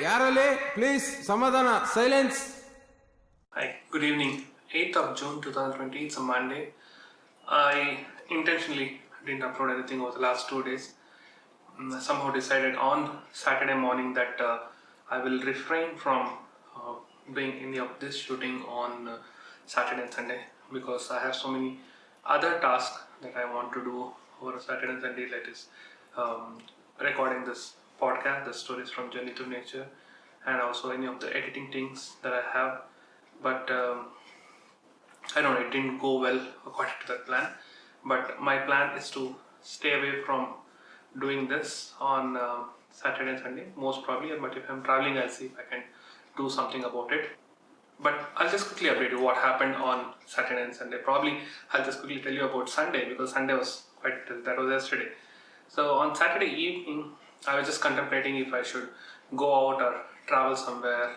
ಯಾರಲ್ಲಿ ಪ್ಲೀಸ್ ಸಮಾಧಾನ silence. Hi, good evening. 8th of June 2020, it's a Monday. I intentionally didn't upload anything over the last 2 days. Somehow decided on Saturday morning that I will refrain from doing any of this shooting on Saturday and Sunday because I have so many other tasks that I want to do over Saturday and Sunday, like is um, recording this podcast, the stories from Journey to Nature, and also any of the editing things that I have. But I don't know, it didn't go well according to that plan. But my plan is to stay away from doing this on Saturday and Sunday, most probably. But if I'm traveling, I'll see if I can do something about it. But I'll just quickly update you what happened on Saturday and Sunday. Probably I'll just quickly tell you about Sunday because Sunday was that was yesterday. So on Saturday evening, I was just contemplating if I should go out or travel somewhere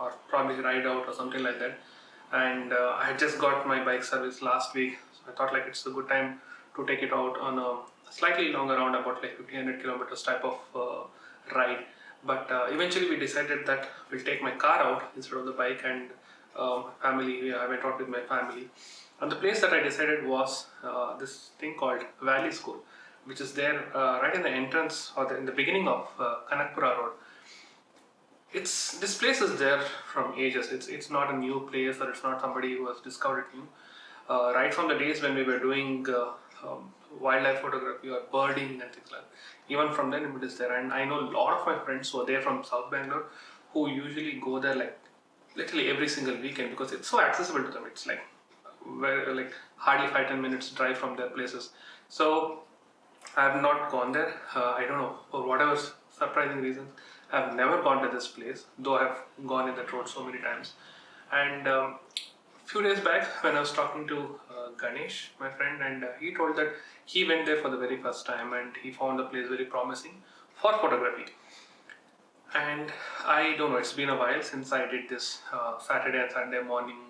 or probably ride out or something like that. And I had just got my bike service last week, so I thought like it's a good time to take it out on a slightly longer round, about like 1500 kilometers type of ride. But eventually we decided that we'll take my car out instead of the bike, and family. I went out with my family, and the place that I decided was this thing called Valley School, which is there right in the entrance or in the beginning of Kanakapura Road. This place is there from ages. It's not a new place, or it's not somebody who has discovered it new. Right from the days when we were doing wildlife photography or birding and things like that. Even from then it is there, and I know a lot of my friends who are there from South Bangalore who usually go there like literally every single weekend because it's so accessible to them. It's like hardly 5-10 minutes drive from their places. So I have not gone there. I don't know, for whatever surprising reasons, I have never gone to this place, though I have gone in that road so many times. And few days back, when I was talking to Ganesh, my friend, and he told that he went there for the very first time and he found the place very promising for photography. And I don't know, it's been a while since I did this Saturday and Sunday morning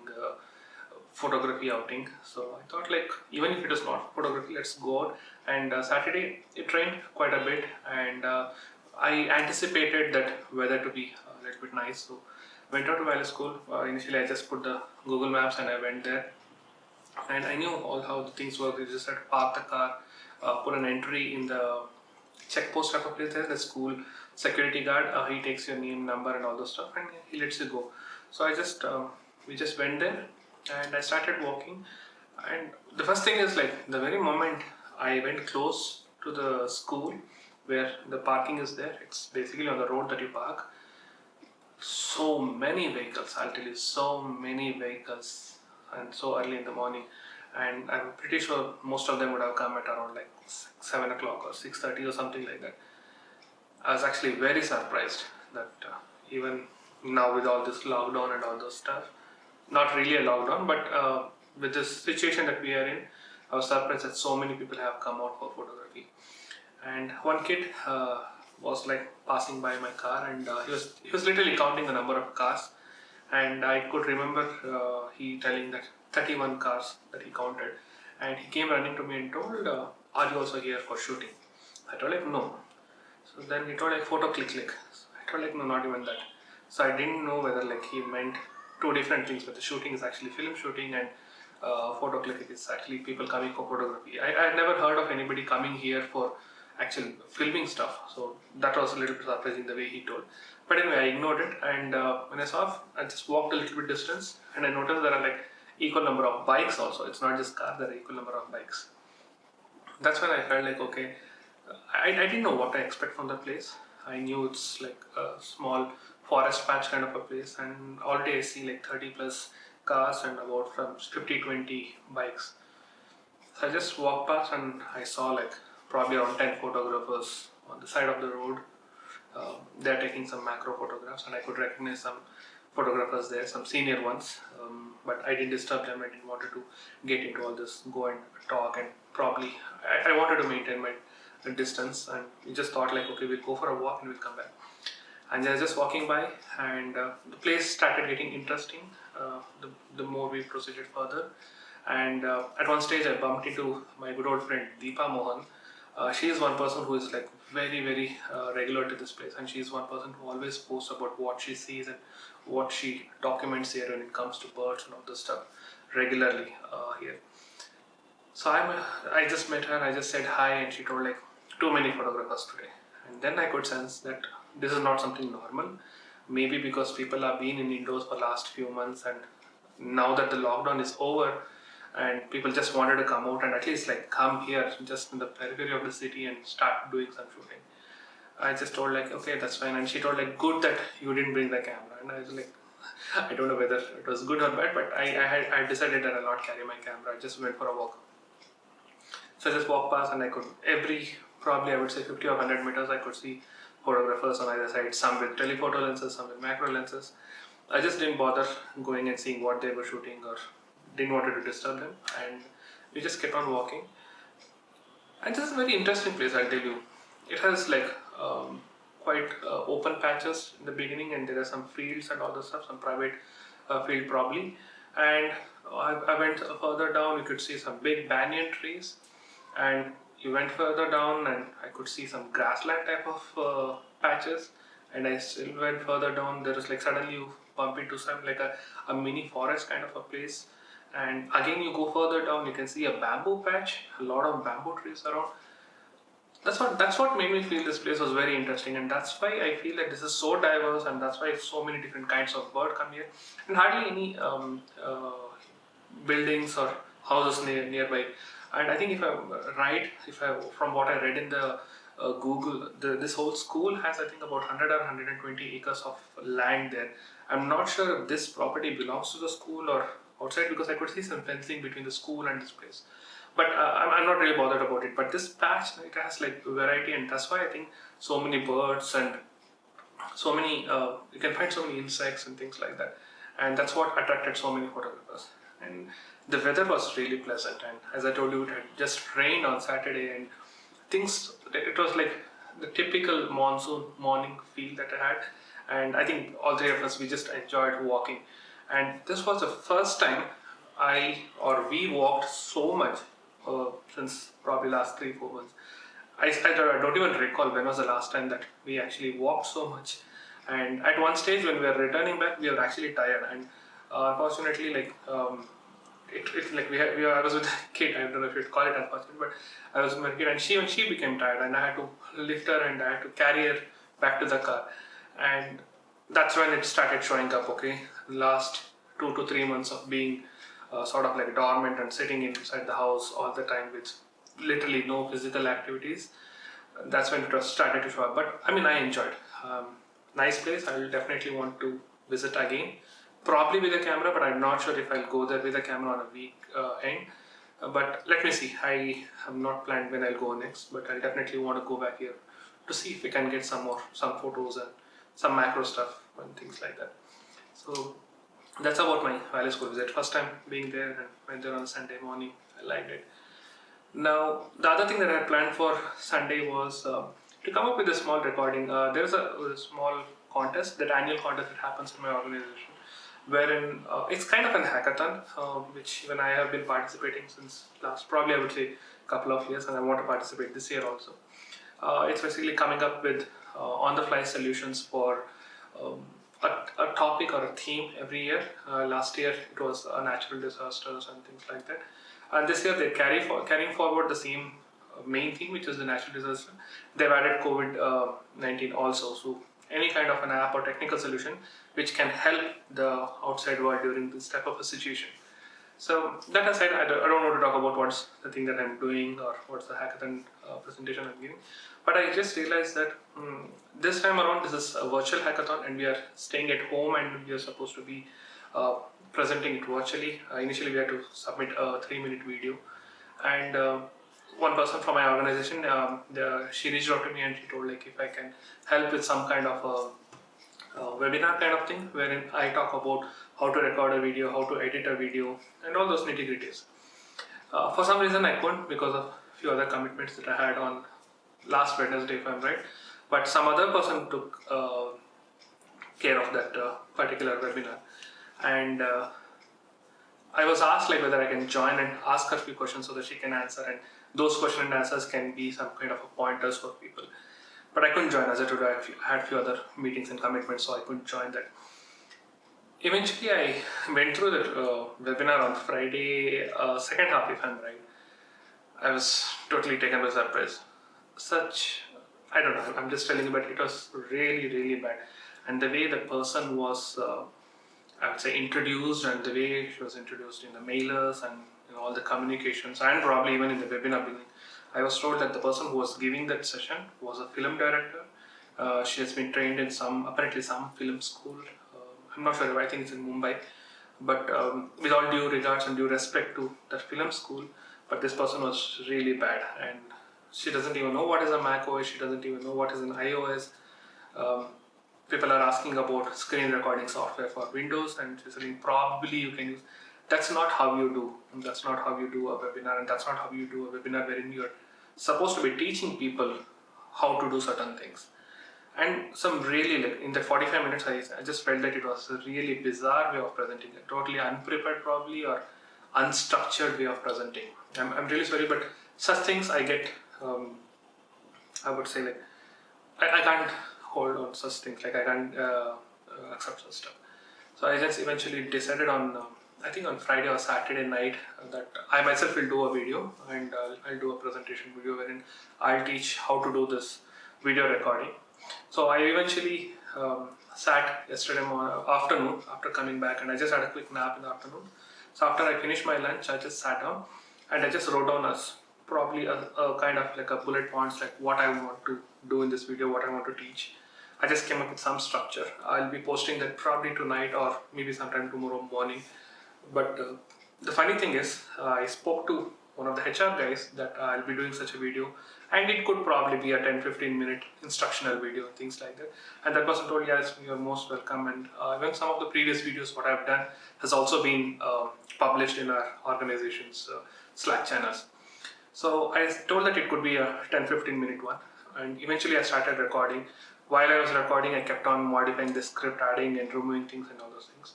photography outing. So I thought like, even if it is not photography, let's go out. And Saturday it rained quite a bit, and I anticipated that weather to be a little bit nice. So went out to Valley School. Initially I just put the Google Maps and I went there, and I knew all how the things work. You just had to park the car, put an entry in the check post type of place there, the school security guard, he takes your name, number and all those stuff, and he lets you go. So we just went there and I started walking. And the first thing is like, the very moment I went close to the school where the parking is there, it's basically on the road that you park. So many vehicles, I'll tell you, so many vehicles, and so early in the morning. And I'm pretty sure most of them would have come at around like 7 o'clock or 6:30 or something like that. I was actually very surprised that even now with all this lockdown and all those stuff, not really a lockdown, but with this situation that we are in, I was surprised that so many people have come out for photography. And one kid was like passing by my car, and he was literally counting the number of cars, and I could remember he telling that 31 cars that he counted, and he came running to me and told, "Are you also here for shooting?" I told like, "No." So then he told like, "Photo click." So I told like, "No, not even that." So I didn't know whether like he meant two different things, but the shooting is actually film shooting, and photo click is actually people coming for photography. I had never heard of anybody coming here for actual filming stuff, so that was a little bit surprising the way he told. But anyway, I ignored it, and when I saw, I just walked a little bit distance, and I noticed there are like equal number of bikes also. It's not just cars, there are equal number of bikes. That's when I felt like, okay, I didn't know what to expect from the place. I knew it's like a small forest patch kind of a place, and already I see like 30 plus cars and about from 50-20 bikes. So I just walked past and I saw like probably around 10 photographers on the side of the road. They're taking some macro photographs, and I could recognize some photographers there, some senior ones, but I didn't disturb them. I didn't want to get into all this, go and talk, and probably I wanted to maintain my distance, and we just thought like, okay, we'll go for a walk and we'll come back. And I was just walking by, and the place started getting interesting the more we proceeded further. And at one stage I bumped into my good old friend Deepa Mohan. She is one person who is like very regular to this place, and she's one person who always posts about what she sees and what she documents here when it comes to birds and all this stuff regularly here. So I just met her, I just said hi, and she told like too many photographers today. And then I could sense that this is not something normal. Maybe because people have been in indoors for last few months, and now that the lockdown is over, and people just wanted to come out and at least like come here just in the periphery of the city and start doing some shooting. I just told like, okay, that's fine. And she told like, good that you didn't bring the camera. And I was like, I don't know whether it was good or bad, but I decided that I'll not carry my camera. I just went for a walk. So I just walked past, and I could, probably I would say 50 or 100 meters, I could see photographers on either side, some with telephoto lenses, some with macro lenses. I just didn't bother going and seeing what they were shooting, or didn't want to disturb them, and we just kept on walking. And this is a very interesting place, I'll tell you. It has like quite open patches in the beginning, and there are some fields and all the stuff, some private field probably. And I went further down, you could see some big banyan trees, and you went further down and I could see some grassland type of patches, and I still went further down. There is like suddenly you bump into some like a mini forest kind of a place, and again you go further down, you can see a bamboo patch, a lot of bamboo trees around. That's what made me feel this place was very interesting, and that's why I feel like this is so diverse, and that's why so many different kinds of bird come here, and hardly any buildings or houses nearby. And I think if I'm right, from what I read in the Google, this whole school has I think about 100 or 120 acres of land there. I'm not sure if this property belongs to the school or outside, because I could see some fencing between the school and this place. But I'm not really bothered about it. But this patch, it has like variety, and that's why I think so many birds and so many you can find so many insects and things like that, and that's what attracted so many photographers. And the weather was really pleasant, and as I told you, it had just rained on Saturday, and it was like the typical monsoon morning feel that I had. And I think all three of us, we just enjoyed walking, and this was the first time we walked so much since probably last 3-4 months. I don't even recall when was the last time that we actually walked so much. And at one stage when we were returning back, we were actually tired, and unfortunately, like I was with a kid. I don't know if you'd call it unfortunate, but I was with my kid, and she became tired, and I had to lift her and I had to carry her back to the car, and that's when it started showing up. Okay, last 2 to 3 months of being sort of like dormant and sitting inside the house all the time with literally no physical activities. That's when it was started to show up. But I mean, I enjoyed. Nice place. I will definitely want to visit again. Probably with a camera, but I'm not sure if I'll go there with a camera on a week end. But let me see. I have not planned when I'll go next, but I'll definitely want to go back here to see if we can get some photos and some macro stuff and things like that. So that's about my Valley School visit. First time being there, and went there on Sunday morning. I liked it. Now, the other thing that I had planned for Sunday was to come up with a small recording. There's a small contest, that annual contest that happens in my organization, wherein it's kind of an hackathon, which even I have been participating since last, probably I would say, couple of years, and I want to participate this year also. It's basically coming up with on-the-fly solutions for a topic or a theme every year. Last year it was natural disasters and things like that. And this year they're carrying forward the same main theme, which is the natural disaster. They've added COVID-19 also. So any kind of an app or technical solution which can help the outside world during this type of a situation. So that aside, I don't want to talk about what's the thing that I'm doing or what's the hackathon presentation I'm giving. But I just realized that this time around, this is a virtual hackathon, and we are staying at home, and we are supposed to be presenting it virtually. Initially, we had to submit a 3-minute video, and one person from my organization, she reached out to me and she told like if I can help with some kind of a webinar kind of thing, wherein I talk about how to record a video, how to edit a video, and all those nitty-gritties. For some reason I couldn't, because of a few other commitments that I had on last Wednesday, if I'm right. But some other person took care of that particular webinar, and I was asked like whether I can join and ask her a few questions so that she can answer, and those question and answers can be some kind of a pointers for people. but I couldn't join. As I told you, I had a few other meetings and commitments, so I couldn't join that. Eventually, I went through the webinar on Friday, second half, if I'm right. I was totally taken by surprise. I don't know, I'm just telling you, but it was really, really bad. And the way the person was, I would say, introduced, and the way she was introduced in the mailers and all the communications, and probably even in the webinar beginning, I was told that the person who was giving that session was a film director. She has been trained in apparently some film school. I'm not sure, I think it's in Mumbai. But with all due regards and due respect to that film school, but this person was really bad, and she doesn't even know what is a Mac OS, she doesn't even know what is an iOS. Um, People are asking about screen recording software for Windows, and she's saying probably you can use. That's not how you do. That's not how you do a webinar, and that's not how you do a webinar wherein you're supposed to be teaching people how to do certain things. And some really, like in the 45 minutes, I just felt that it was a really bizarre way of presenting it, totally unprepared probably, or unstructured way of presenting. I'm really sorry, but such things I get, I would say, like, I can't hold on such things, like I can't accept such stuff. So I just eventually decided on, I think on Friday or Saturday night, that I myself will do a video, and I'll do a presentation video wherein I'll teach how to do this video recording. So I eventually sat yesterday afternoon after coming back, and I just had a quick nap in the afternoon. So after I finished my lunch, I just sat down and I just wrote down probably a kind of like a bullet points, like what I want to do in this video, what I want to teach. I just came up with some structure. I'll be posting that probably tonight or maybe sometime tomorrow morning. But the funny thing is, I spoke to one of the HR guys that I'll be doing such a video, and it could probably be a 10-15 minute instructional video, things like that. And that person told, yes, you're most welcome. And even some of the previous videos what I've done has also been published in our organization's Slack channels. So I told that it could be a 10-15 minute one, and eventually I started recording. While I was recording, I kept on modifying the script, adding and removing things and all those things.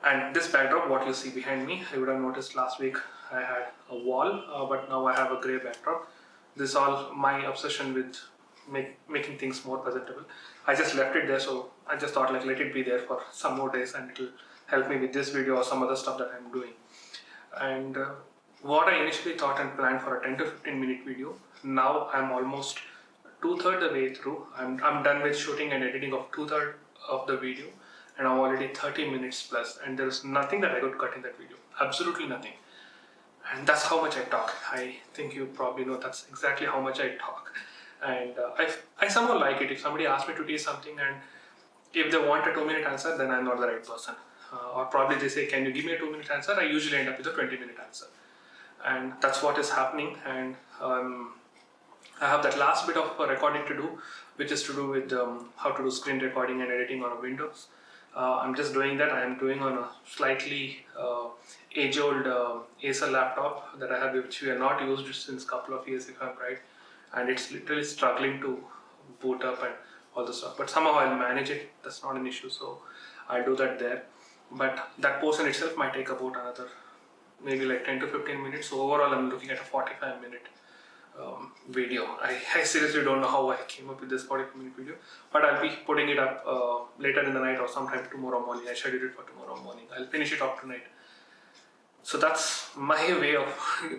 And this backdrop, what you see behind me, I would have noticed last week I had a wall, but now I have a grey backdrop. This is all my obsession with making things more presentable. I just left it there, so I just thought, like, let it be there for some more days, and it will help me with this video or some other stuff that I'm doing. And what I initially thought and planned for a 10-15 minute video, now I'm almost 2/3 the way through. I'm done with shooting and editing of 2/3 of the video, and I'm already 30 minutes plus, and there's nothing that I could cut in that video. Absolutely nothing. And that's how much I talk. I think you probably know that's exactly how much I talk. And I somehow like it. If somebody asks me to teach something, and if they want a 2-minute answer, then I'm not the right person. Or probably they say, can you give me a 2-minute answer? I usually end up with a 20-minute answer. And that's what is happening. And I have that last bit of recording to do, which is to do with how to do screen recording and editing on a Windows. I'm just doing that. I am doing on a slightly age-old Acer laptop that I have, which we have not used since a couple of years, if I'm right. And it's literally struggling to boot up and all the stuff. But somehow I'll manage it. That's not an issue. So I'll do that there. But that portion itself might take about another maybe like 10-15 minutes. So overall, I'm looking at a 45-minute video. I seriously don't know how I came up with this 45-minute video, but I'll be putting it up later in the night or sometime tomorrow morning. I scheduled it for tomorrow morning. I'll finish it up tonight. So that's my way of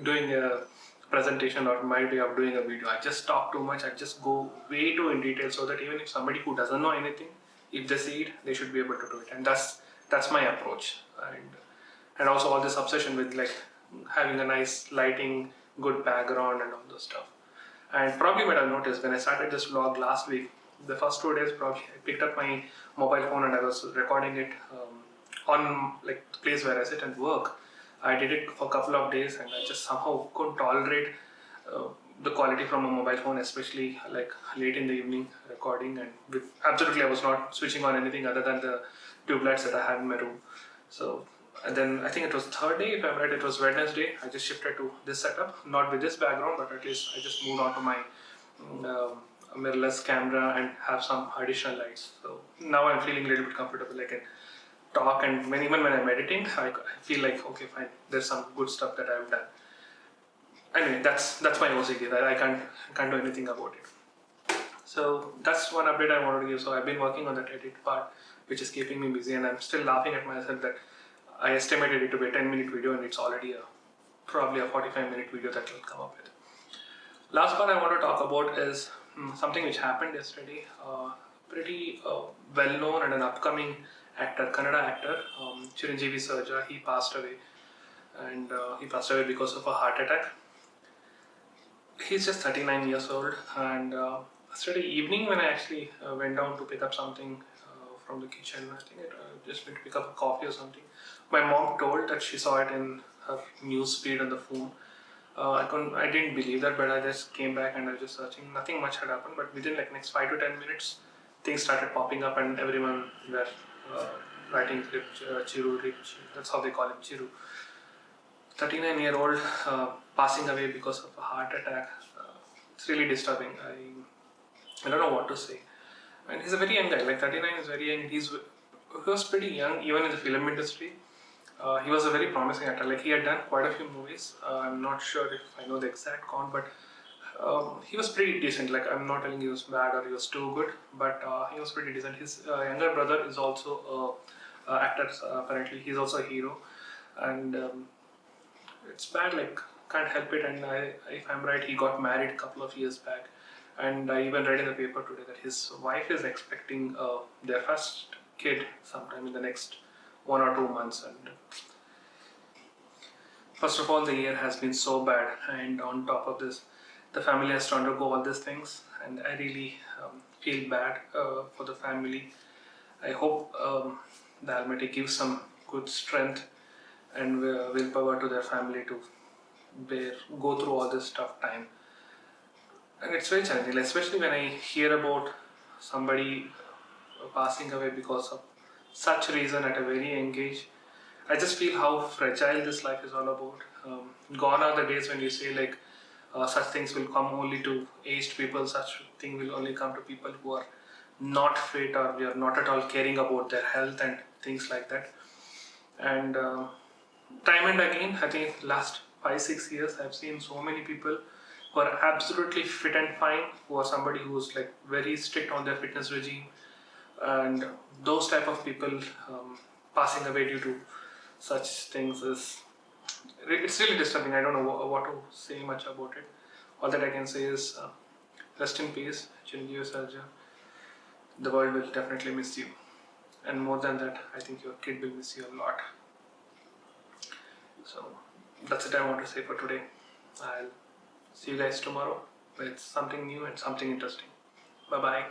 doing a presentation, or my way of doing a video. I just talk too much. I just go way too in detail, so that even if somebody who doesn't know anything, if they see it, they should be able to do it. And that's my approach. And also all this obsession with like having a nice lighting, good background and all those stuff. And probably what I noticed when I started this vlog last week, the first 2 days probably I picked up my mobile phone and I was recording it on like the place where I sit and work. I did it for a couple of days, and I just somehow couldn't tolerate the quality from a mobile phone, especially like late in the evening recording. And absolutely I was not switching on anything other than the tube lights that I had in my room. So and then I think it was third day, if I'm right, it was Wednesday, I just shifted to this setup, not with this background, but at least I just moved on to my mirrorless camera and have some additional lights. So now I'm feeling a little bit comfortable. I can talk, and even when I'm editing, I feel like, okay, fine, there's some good stuff that I've done. Anyway, that's my OCD, that I can't do anything about it. So that's one update I wanted to give. So I've been working on that edit part, which is keeping me busy, and I'm still laughing at myself that I estimated it to be a 10-minute video and it's already probably a 45-minute video that will come up with. Last part I want to talk about is something which happened yesterday. Pretty well-known and an upcoming actor, Kannada actor, Chiranjeevi Sarja, he passed away. And he passed away because of a heart attack. He's just 39 years old, and yesterday evening when I actually went down to pick up something from the kitchen, I think I just went to pick up a coffee or something. My mom told that she saw it in her news feed on the phone. I didn't believe that, but I just came back and I was just searching. Nothing much had happened, but within like next 5 to 10 minutes, things started popping up, and everyone were writing Chiru, that's how they call him, Chiru. 39-year-old passing away because of a heart attack. It's really disturbing. I don't know what to say. And he's a very young guy. Like 39 is very young. He was pretty young even in the film industry. He was a very promising actor. Like he had done quite a few movies. I'm not sure if I know the exact count, but he was pretty decent. Like I'm not telling he was bad or he was too good, but he was pretty decent. His younger brother is also an actor. Apparently, he's also a hero, and it's bad, like can't help it. And if I'm right, he got married a couple of years back, and I even read in the paper today that his wife is expecting their first kid sometime in the next 1 or 2 months. And first of all, the year has been so bad, and on top of this, the family has to undergo all these things, and I really feel bad for the family. I hope the Almighty gives some good strength and willpower to their family to go through all this tough time. And it's very challenging, especially when I hear about somebody passing away because of such reason at a very young age. I just feel how fragile this life is all about. Gone are the days when you say like such things will come only to aged people, such thing will only come to people who are not fit or they are not at all caring about their health and things like that. And time and again, I think last 5-6 years, I've seen so many people who are absolutely fit and fine, who are somebody who's like very strict on their fitness regime, and those type of people passing away due to such things it's really disturbing. I don't know what to say much about it. All that I can say is rest in peace, Chiranjeevi Sarja. The world will definitely miss you, and more than that, I think your kid will miss you a lot. So that's it I want to say for today. I'll see you guys tomorrow with something new and something interesting. Bye bye.